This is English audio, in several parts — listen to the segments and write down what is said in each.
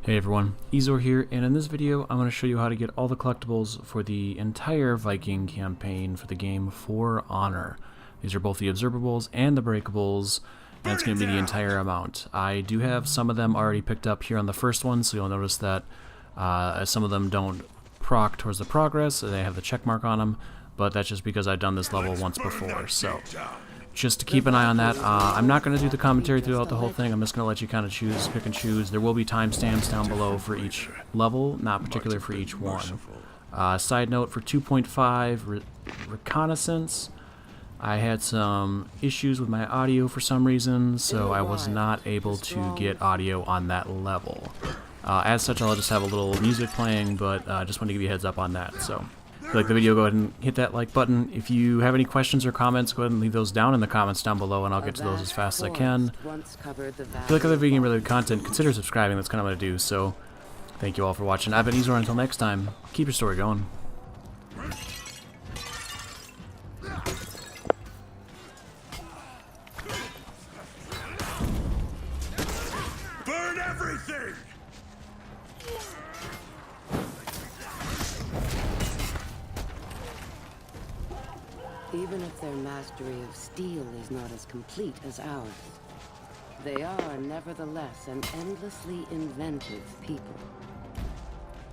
Hey everyone, Eezore here, and in this video I'm going to show you how to get all the collectibles for the entire Viking campaign for the game For Honor. These are both the observables and the breakables, and it's going to be the entire amount. I do have some of them already picked up here on the first one, so you'll notice that some of them don't proc towards the progress, they have the check mark on them, but that's just because I've done this level once before, so just to keep an eye on that. I'm not going to do the commentary throughout the whole thing. I'm just going to let you kind of pick and choose. There will be timestamps down below for each level, not particular for each one. Side note, for 2.5 reconnaissance, I had some issues with my audio for some reason, so I was not able to get audio on that level. As such, I'll just have a little music playing, but just want to give you a heads up on that. So, if you like the video, go ahead and hit that like button. If you have any questions or comments, go ahead and leave those down in the comments down below, and I'll get to those as fast as I can. If you like other Viking-related content, consider subscribing. That's kind of what I do. So, thank you all for watching. I've been Eezore. Until next time, keep your story going. Burn everything! Even if their mastery of steel is not as complete as ours, they are nevertheless an endlessly inventive people.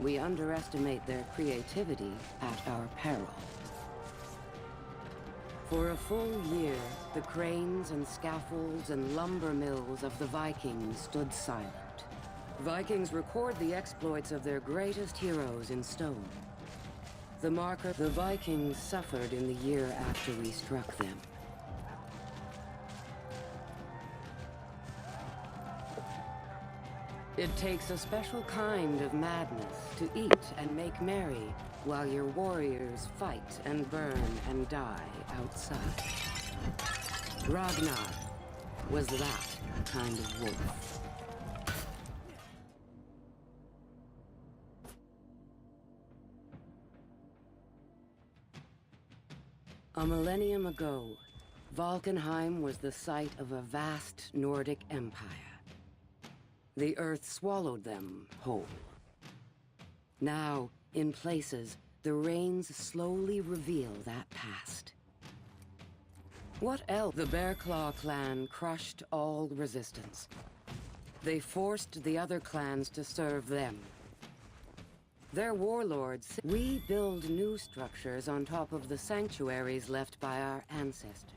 We underestimate their creativity at our peril. For a full year, the cranes and scaffolds and lumber mills of the Vikings stood silent. Vikings record the exploits of their greatest heroes in stone. The marker the Vikings suffered in the year after we struck them. It takes a special kind of madness to eat and make merry while your warriors fight and burn and die outside. Ragnar was that kind of wolf. A millennium ago, Valkenheim was the site of a vast Nordic empire. The earth swallowed them whole. Now, in places, the rains slowly reveal that past. What else? The Bearclaw clan crushed all resistance. They forced the other clans to serve them. Their warlords. We build new structures on top of the sanctuaries left by our ancestors.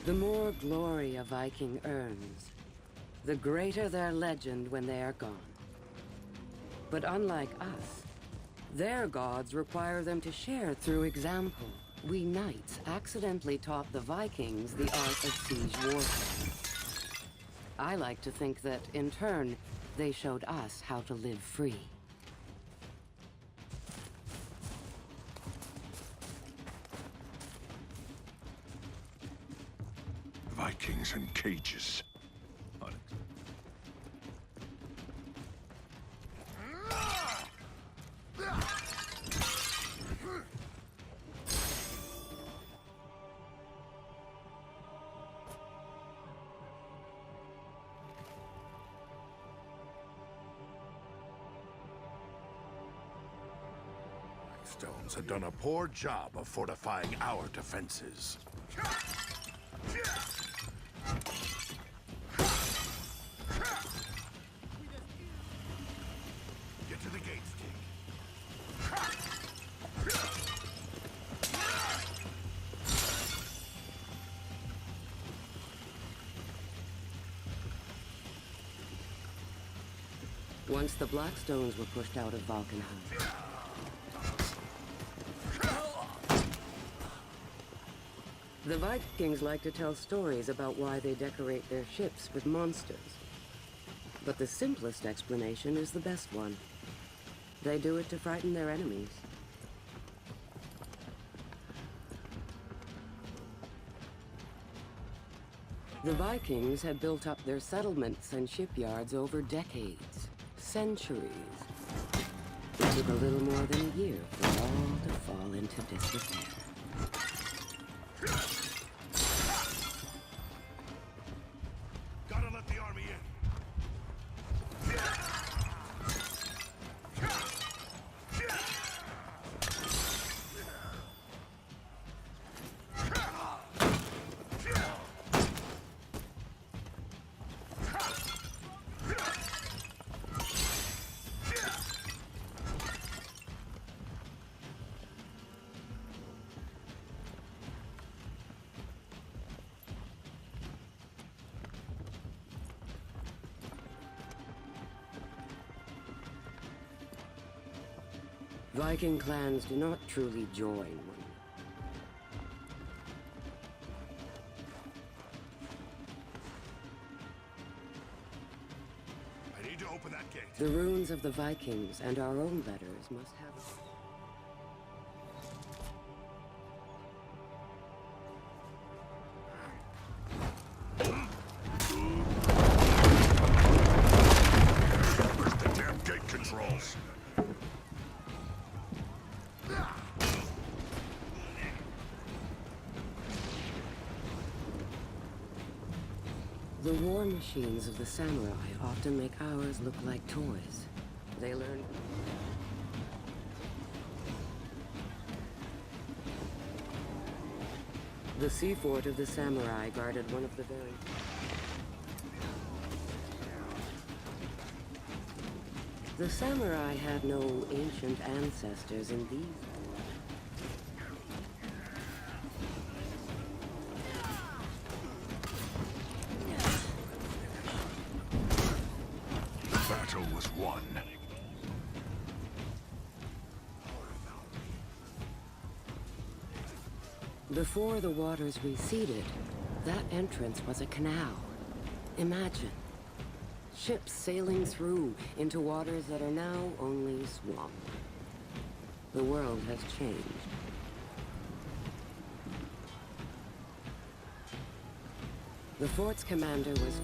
The more glory a Viking earns, the greater their legend when they are gone. But unlike us, their gods require them to share through example. We knights accidentally taught the Vikings the art of siege warfare. I like to think that, in turn, they showed us how to live free. Vikings in cages. Stones had done a poor job of fortifying our defenses. Get to the gates, King. Once the Blackstones were pushed out of Valkenheim, the Vikings like to tell stories about why they decorate their ships with monsters. But the simplest explanation is the best one. They do it to frighten their enemies. The Vikings had built up their settlements and shipyards over decades, centuries. It took a little more than a year for it all to fall into disrepair. Gotta let the army in. Viking clans do not truly join one. I need to open that gate. The runes of the Vikings and our own letters must have... Where's the damn gate controls? The war machines of the samurai often make ours look like toys. They learn... The sea fort of the samurai guarded one of the very... The samurai had no ancient ancestors in these... The battle was won. Before the waters receded, that entrance was a canal. Imagine. Ships sailing through into waters that are now only swamp. The world has changed. The fort's commander was...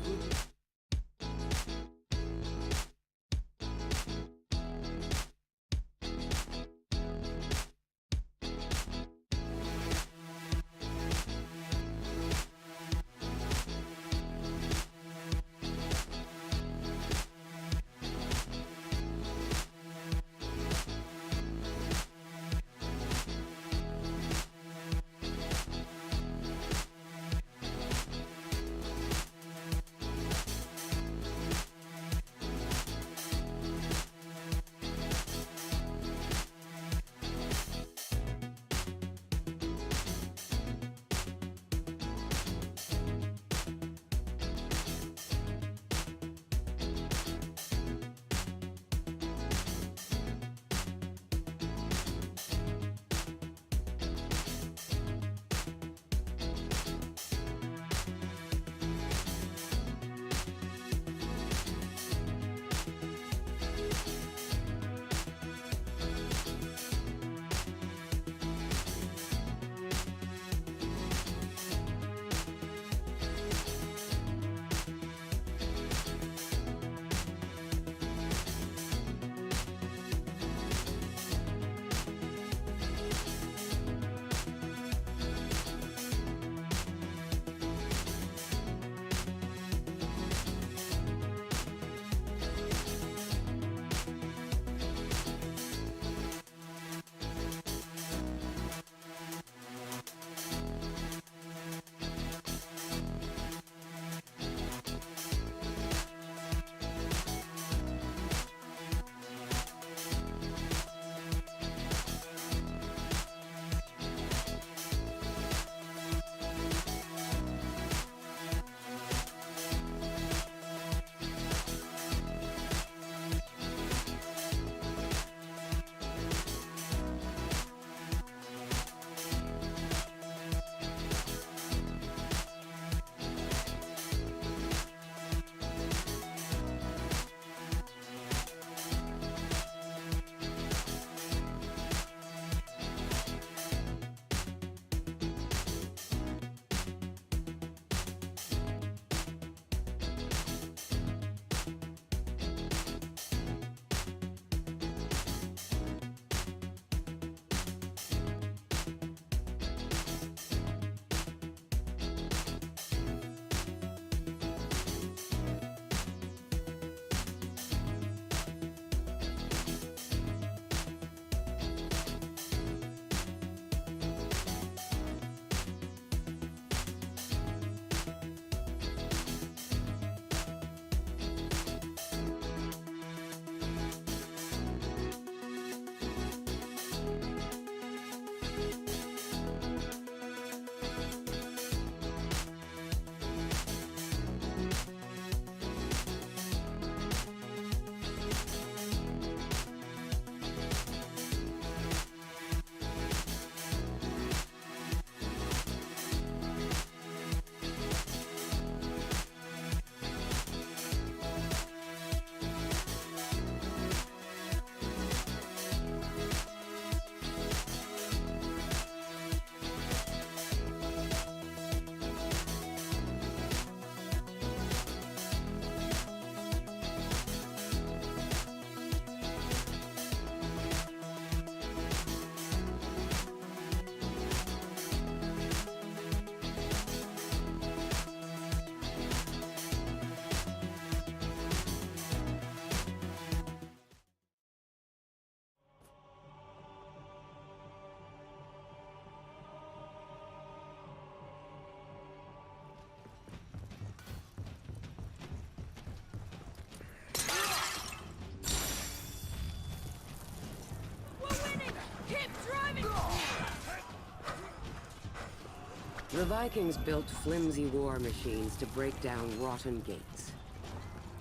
The Vikings built flimsy war machines to break down rotten gates.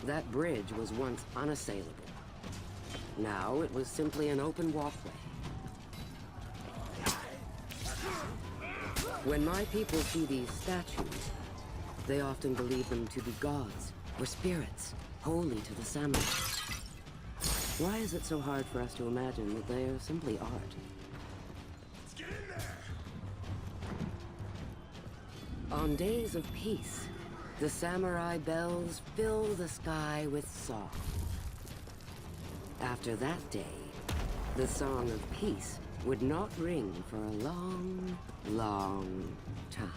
That bridge was once unassailable. Now it was simply an open walkway. When my people see these statues, they often believe them to be gods or spirits, holy to the samurai. Why is it so hard for us to imagine that they are simply art? Let's get in there! On days of peace, the samurai bells fill the sky with song. After that day, the song of peace would not ring for a long, long time.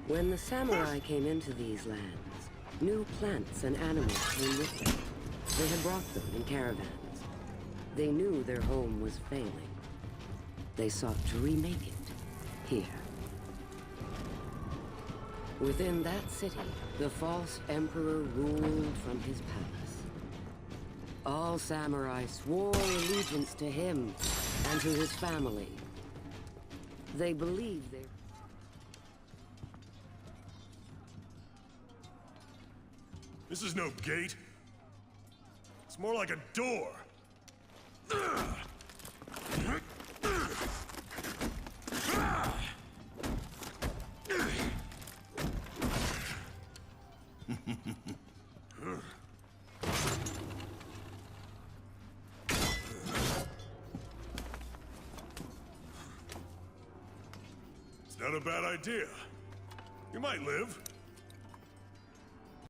When the samurai came into these lands, new plants and animals came with them. They had brought them in caravans. They knew their home was failing. They sought to remake it here. Within that city, the false emperor ruled from his palace. All samurai swore allegiance to him and to his family. They believed their... This is no gate. It's more like a door. It's not a bad idea. You might live.